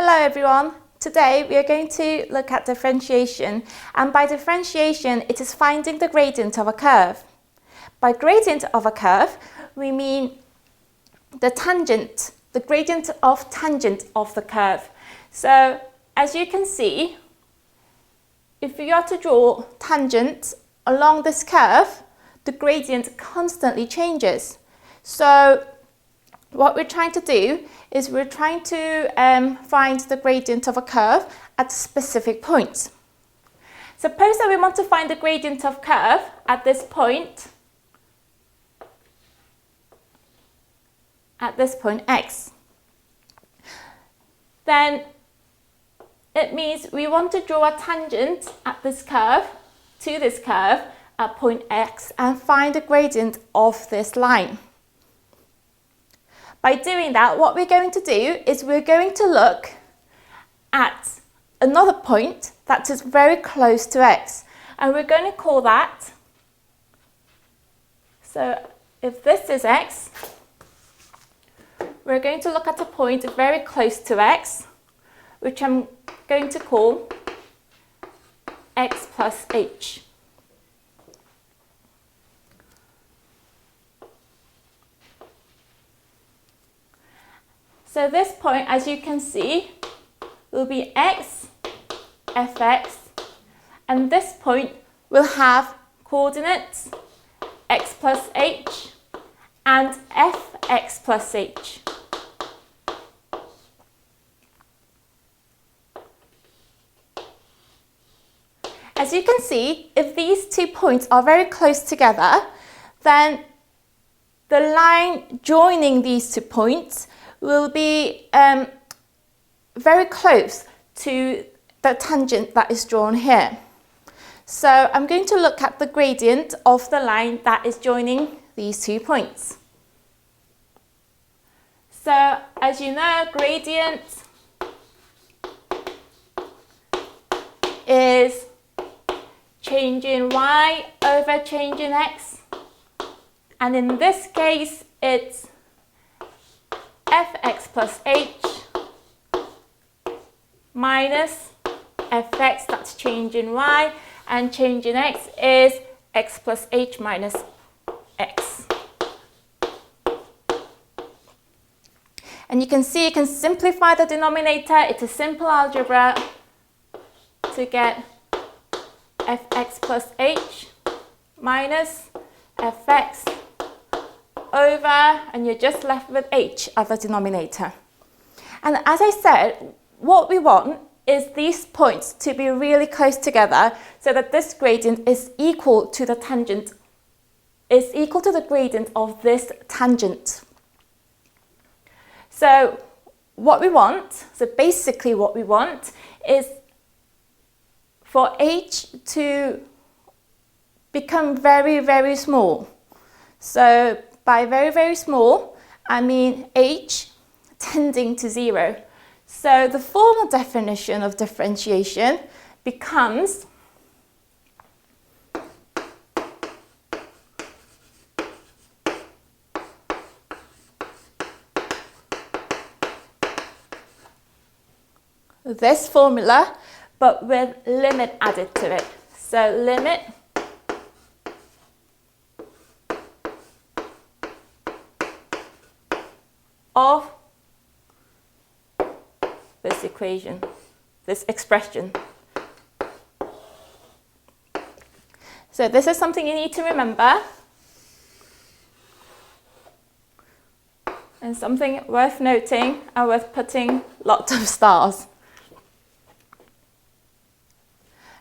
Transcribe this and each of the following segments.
Hello everyone. Today we are going to look at differentiation, and by differentiation it is finding the gradient of a curve. By gradient of a curve we mean the tangent, the gradient of tangent of the curve. So as you can see, if you are to draw tangent along this curve, the gradient constantly changes. So what we're trying to do is we're trying to find the gradient of a curve at specific points. Suppose that we want to find the gradient of curve at this point x. Then it means we want to draw a tangent at this curve to this curve at point x and find the gradient of this line. By doing that, what we're going to do is we're going to look at another point that is very close to x, and we're going to call that, so if this is x, we're going to look at a point very close to x, which I'm going to call x plus h. So this point, as you can see, will be x, fx, and this point will have coordinates x plus h and fx plus h. As you can see, if these 2 points are very close together, then the line joining these 2 points will be very close to the tangent that is drawn here. So I'm going to look at the gradient of the line that is joining these 2 points. So as you know, gradient is change in y over change in x, and in this case it's fx plus h minus fx, that's change in y, and change in x is x plus h minus x. And you can see you can simplify the denominator. It's a simple algebra to get fx plus h minus fx over, and you're just left with h as a denominator. And as I said, what we want is these points to be really close together so that this gradient is equal to the tangent, is equal to the gradient of this tangent. So what we want, so basically what we want is for h to become very, very small. So by very, very small, I mean h tending to 0. So the formal definition of differentiation becomes this formula, but with limit added to it. So limit of this equation, this expression. So this is something you need to remember, and something worth noting and worth putting lots of stars.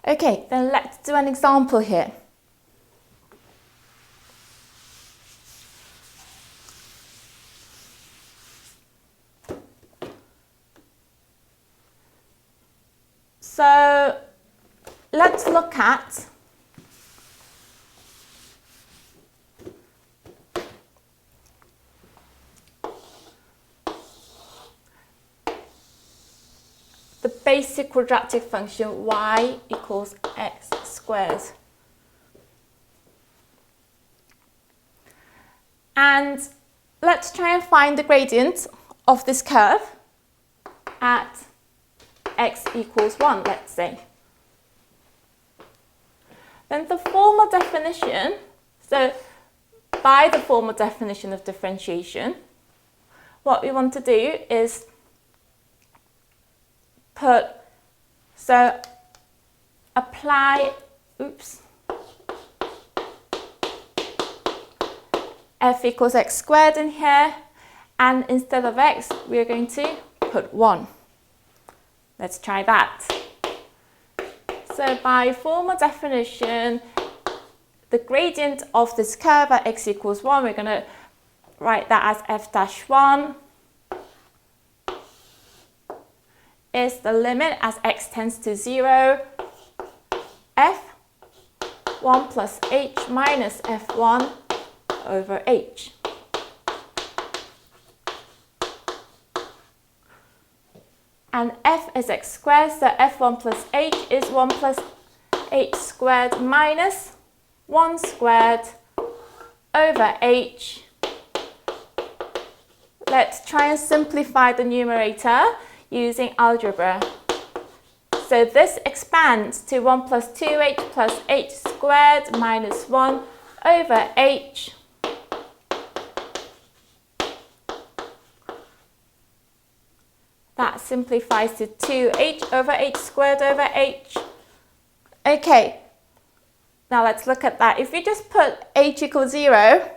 Okay, then let's do an example here. So let's look at the basic quadratic function y equals x squared. And let's try and find the gradient of this curve at x equals 1, let's say. Then the formal definition, so by the formal definition of differentiation, what we want to do is apply, f equals x squared in here, and instead of x, we're going to put 1. Let's try that. So by formal definition, the gradient of this curve at x equals 1, we're going to write that as f dash 1 is the limit as x tends to 0, f 1 plus h minus f1 over h. And f is x squared, so f1 plus h is 1 plus h squared minus 1 squared over h. Let's try and simplify the numerator using algebra. So this expands to 1 plus 2h plus h squared minus 1 over h. That simplifies to 2h over h squared over h. Okay, now let's look at that. If you just put h equals 0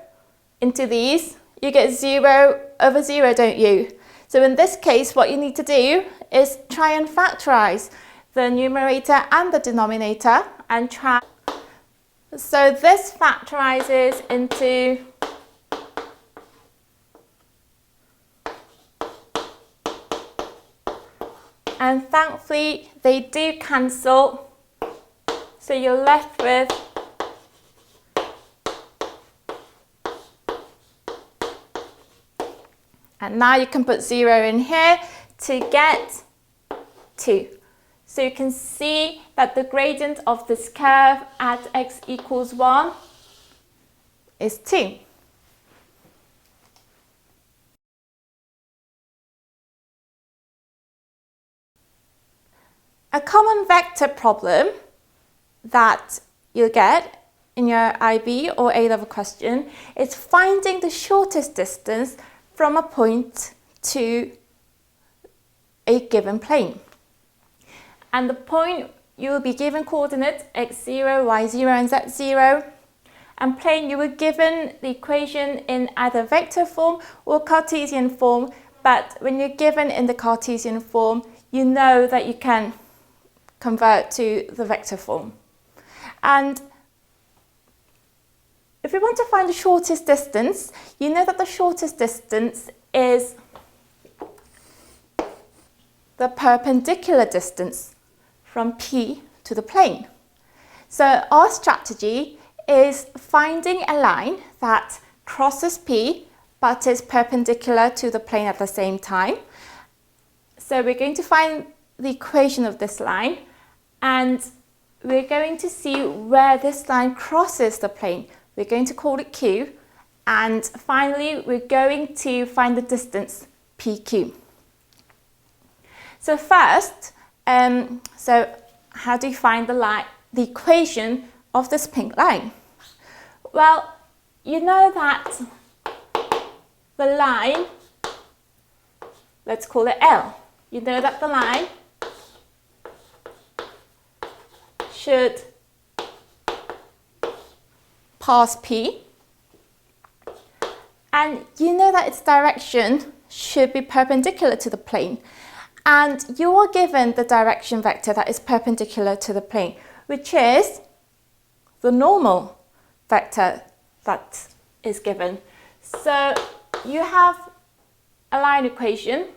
into these, you get 0 over 0, don't you? So in this case, what you need to do is try and factorize the numerator and the denominator and try. So this factorizes into and thankfully they do cancel, so you're left with and now you can put 0 in here to get 2. So you can see that the gradient of this curve at x equals 1 is 2. A common vector problem that you'll get in your IB or A-level question is finding the shortest distance from a point to a given plane. And the point, you will be given coordinates x0, y0 and z0. And plane, you were given the equation in either vector form or Cartesian form, but when you're given in the Cartesian form, you know that you can convert to the vector form. And if we want to find the shortest distance, you know that the shortest distance is the perpendicular distance from P to the plane. So our strategy is finding a line that crosses P but is perpendicular to the plane at the same time. So we're going to find the equation of this line, and we're going to see where this line crosses the plane. We're going to call it Q, and finally we're going to find the distance PQ. So first, so how do you find the equation of this pink line? Well, you know that the line, let's call it L. You know that the line should pass P, and you know that its direction should be perpendicular to the plane, and you are given the direction vector that is perpendicular to the plane, which is the normal vector that is given. So you have a line equation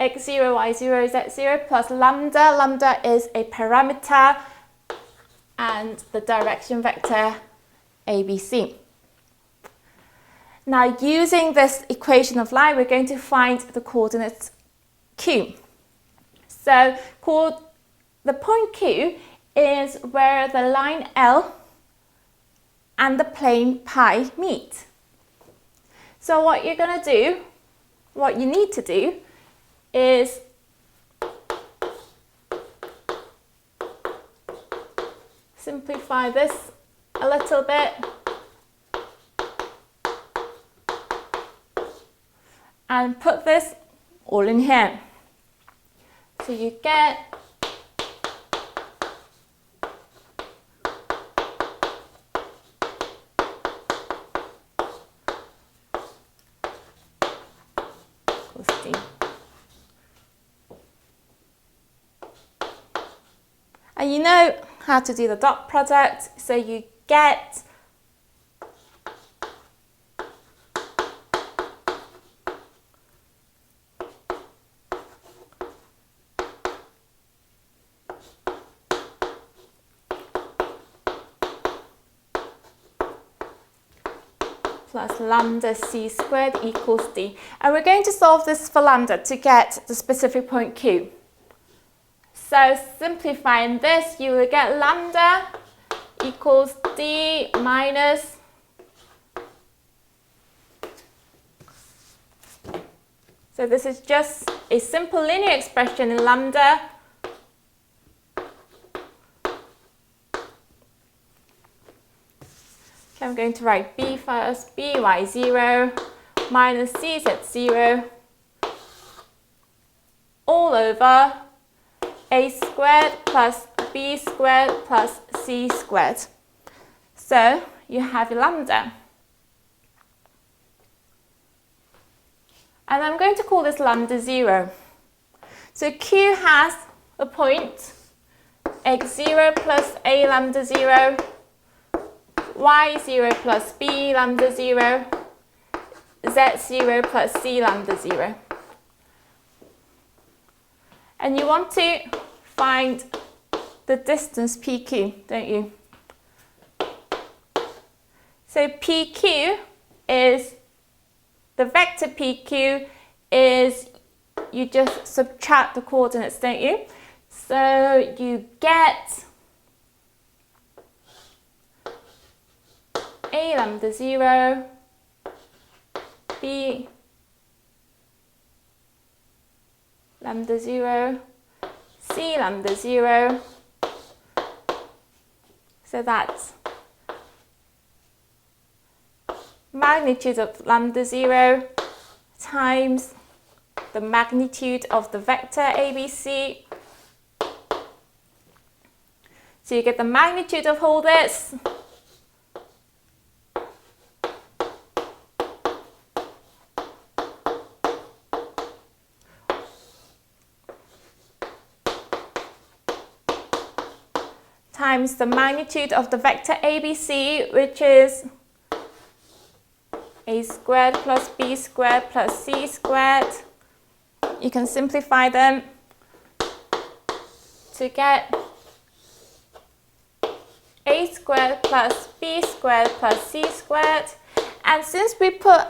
x0, y0, z0 plus lambda. Lambda is a parameter, and the direction vector ABC. Now, using this equation of line, we're going to find the coordinates Q. So the point Q is where the line L and the plane pi meet. So what you're going to do, what you need to do, is simplify this a little bit. And put this all in here. So you get and you know how to do the dot product, so you get plus lambda c squared equals d. And we're going to solve this for lambda to get the specific point Q. So simplifying this, you will get lambda equals d minus so this is just a simple linear expression in lambda I'm going to write b first, by0 minus cz0 all over a squared plus b squared plus c squared. So you have your lambda. And I'm going to call this lambda 0. So Q has a point x0 plus a lambda 0, y0 plus b lambda 0, z0 plus c lambda 0. And you want to find the distance PQ, don't you? So PQ is, the vector PQ is, you just subtract the coordinates, don't you? So you get a lambda 0, b lambda 0, c lambda 0. So that's magnitude of lambda 0 times the magnitude of the vector ABC. So you get the magnitude of all this times the magnitude of the vector ABC, which is a squared plus b squared plus c squared. You can simplify them to get a squared plus b squared plus c squared. And since we put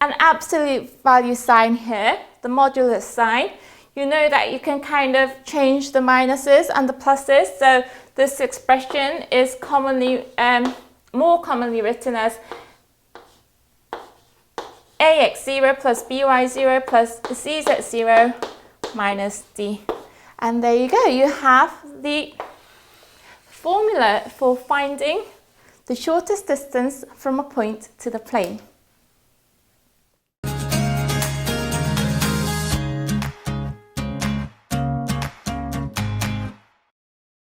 an absolute value sign here, the modulus sign, you know that you can kind of change the minuses and the pluses. So this expression is commonly, more commonly written as ax0 plus by0 plus cz0 minus d. And there you go, you have the formula for finding the shortest distance from a point to the plane.